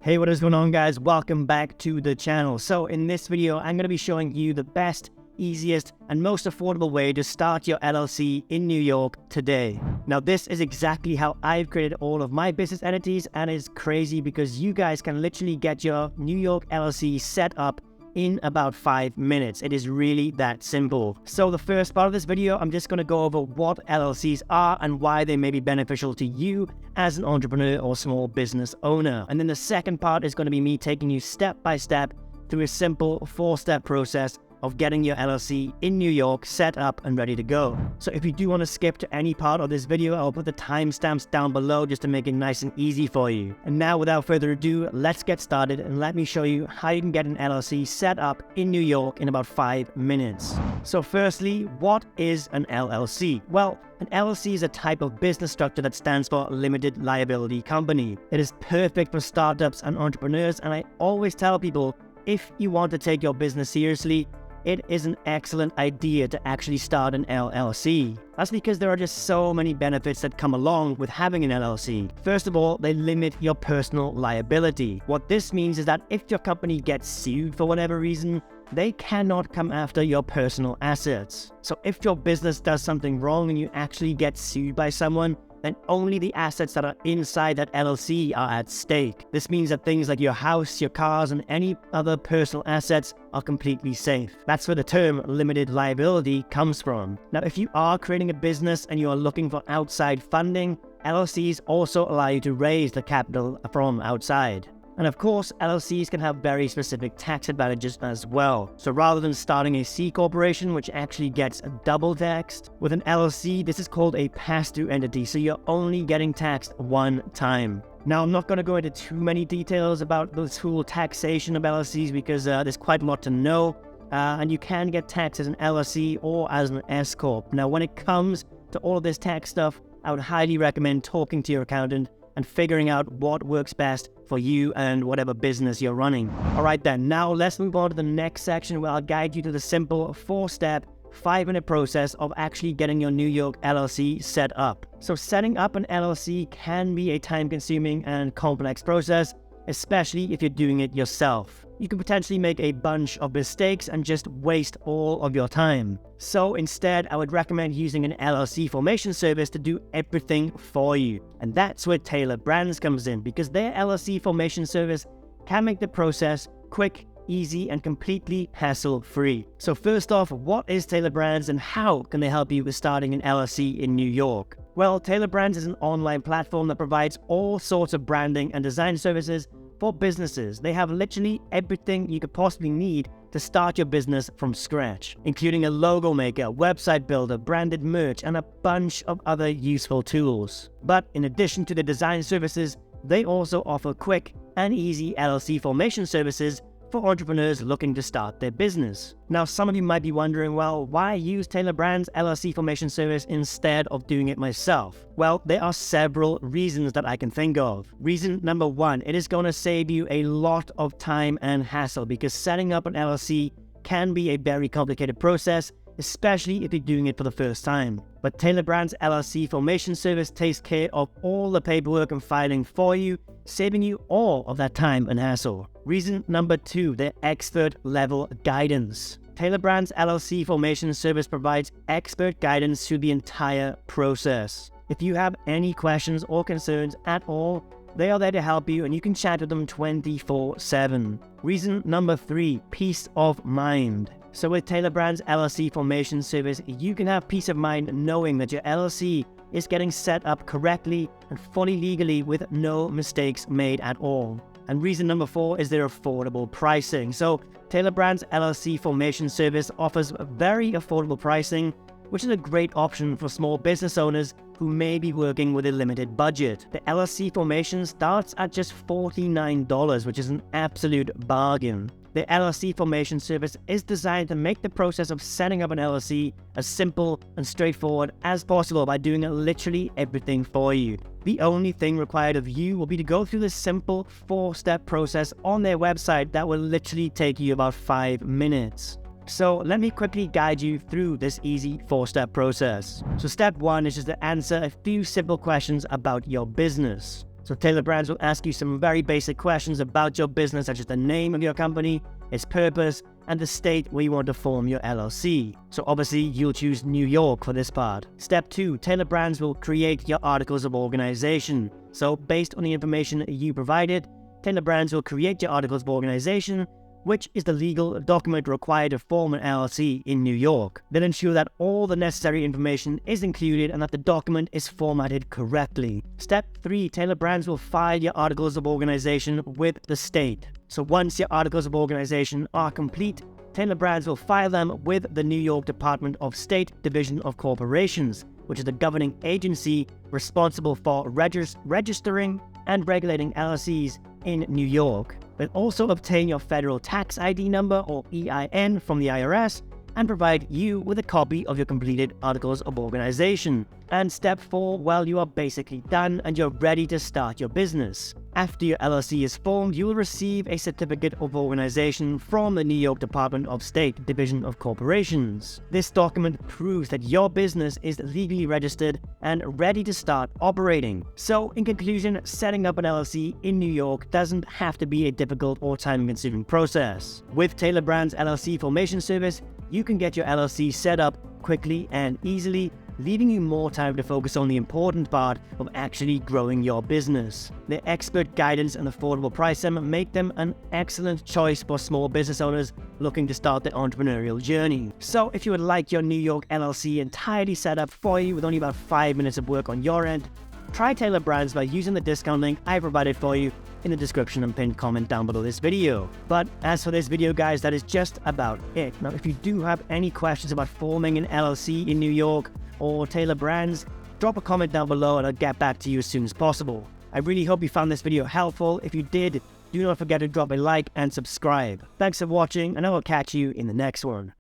Hey, what is going on, guys? Welcome back to the channel. So in this video, I'm going to be showing you the best, easiest, and most affordable way to start your LLC in New York today. Now, this is exactly how I've created all of my business entities, and it's crazy because you guys can literally get your New York LLC set up in about 5 minutes. It is really that simple. So the first part of this video, I'm just going to go over what LLCs are and why they may be beneficial to you as an entrepreneur or small business owner. And then the second part is going to be me taking you step by step through a simple 4-step process of getting your LLC in New York set up and ready to go. So if you do want to skip to any part of this video, I'll put the timestamps down below just to make it nice and easy for you. And now, without further ado, let's get started and let me show you how you can get an LLC set up in New York in about 5 minutes. So firstly, what is an LLC? Well, an LLC is a type of business structure that stands for limited liability company. It is perfect for startups and entrepreneurs, and I always tell people, if you want to take your business seriously, it is an excellent idea to actually start an LLC. That's because there are just so many benefits that come along with having an LLC. First of all, they limit your personal liability. What this means is that if your company gets sued for whatever reason, they cannot come after your personal assets. So if your business does something wrong and you actually get sued by someone, then only the assets that are inside that LLC are at stake. This means that things like your house, your cars, and any other personal assets are completely safe. That's where the term limited liability comes from. Now, if you are creating a business and you are looking for outside funding, LLCs also allow you to raise the capital from outside. And of course, LLCs can have very specific tax advantages as well. So rather than starting a C corporation, which actually gets double taxed, with an LLC, this is called a pass-through entity. So you're only getting taxed one time. Now, I'm not going to go into too many details about the full taxation of LLCs because there's quite a lot to know. And you can get taxed as an LLC or as an S Corp. Now, when it comes to all of this tax stuff, I would highly recommend talking to your accountant and figuring out what works best for you and whatever business you're running. All right then, now let's move on to the next section where I'll guide you to the simple 4-step, 5-minute process of actually getting your New York LLC set up. So setting up an LLC can be a time-consuming and complex process, especially if you're doing it yourself. You can potentially make a bunch of mistakes and just waste all of your time. So instead, I would recommend using an LLC formation service to do everything for you. And that's where Taylor Brands comes in, because their LLC formation service can make the process quick, easy, and completely hassle-free. So first off, what is Taylor Brands and how can they help you with starting an LLC in New York? Well, Taylor Brands is an online platform that provides all sorts of branding and design services for businesses. They have literally everything you could possibly need to start your business from scratch, including a logo maker, website builder, branded merch, and a bunch of other useful tools. But in addition to the design services, they also offer quick and easy LLC formation services for entrepreneurs looking to start their business. Now, some of you might be wondering, well, why use Taylor Brands' LLC formation service instead of doing it myself? Well, there are several reasons that I can think of. Reason number one, it is going to save you a lot of time and hassle because setting up an LLC can be a very complicated process, especially if you're doing it for the first time. But Taylor Brands' LLC formation service takes care of all the paperwork and filing for you, saving you all of that time and hassle. Reason number two, their expert level guidance. Taylor Brands' LLC formation service provides expert guidance through the entire process. If you have any questions or concerns at all, they are there to help you and you can chat with them 24/7. Reason number three, peace of mind. So with Taylor Brands' LLC formation service, you can have peace of mind knowing that your LLC is getting set up correctly and fully legally with no mistakes made at all. And reason number four is their affordable pricing. So Taylor Brands' LLC formation service offers very affordable pricing, which is a great option for small business owners who may be working with a limited budget. The LLC formation starts at just $49, which is an absolute bargain. The LLC formation service is designed to make the process of setting up an LLC as simple and straightforward as possible by doing literally everything for you. The only thing required of you will be to go through this simple 4-step process on their website that will literally take you about 5 minutes. So let me quickly guide you through this easy 4-step process. So step 1 is just to answer a few simple questions about your business. So Taylor Brands will ask you some very basic questions about your business, such as the name of your company, its purpose, and the state where you want to form your LLC. So obviously you'll choose New York for this part. Step 2, Taylor Brands will create your articles of organization. So based on the information you provided, Taylor Brands will create your articles of organization, which is the legal document required to form an LLC in New York. They'll ensure that all the necessary information is included and that the document is formatted correctly. Step 3, Taylor Brands will file your articles of organization with the state. So once your articles of organization are complete, Taylor Brands will file them with the New York Department of State Division of Corporations, which is the governing agency responsible for registering and regulating LLCs in New York. They'll also obtain your federal tax ID number or EIN from the IRS and provide you with a copy of your completed articles of organization. And step 4, well, you are basically done and you're ready to start your business. After your LLC is formed, you will receive a certificate of organization from the New York Department of State Division of Corporations. This document proves that your business is legally registered and ready to start operating. So in conclusion, setting up an LLC in New York doesn't have to be a difficult or time-consuming process. With Taylor Brands LLC Formation Service, you can get your LLC set up quickly and easily, leaving you more time to focus on the important part of actually growing your business. Their expert guidance and affordable pricing make them an excellent choice for small business owners looking to start their entrepreneurial journey. So if you would like your New York LLC entirely set up for you with only about 5 minutes of work on your end, try Taylor Brands by using the discount link I provided for you in the description and pinned comment down below this video. But as for this video, guys, that is just about it. Now, if you do have any questions about forming an LLC in New York or Taylor Brands, drop a comment down below and I'll get back to you as soon as possible. I really hope you found this video helpful. If you did, do not forget to drop a like and subscribe. Thanks for watching, and I will catch you in the next one.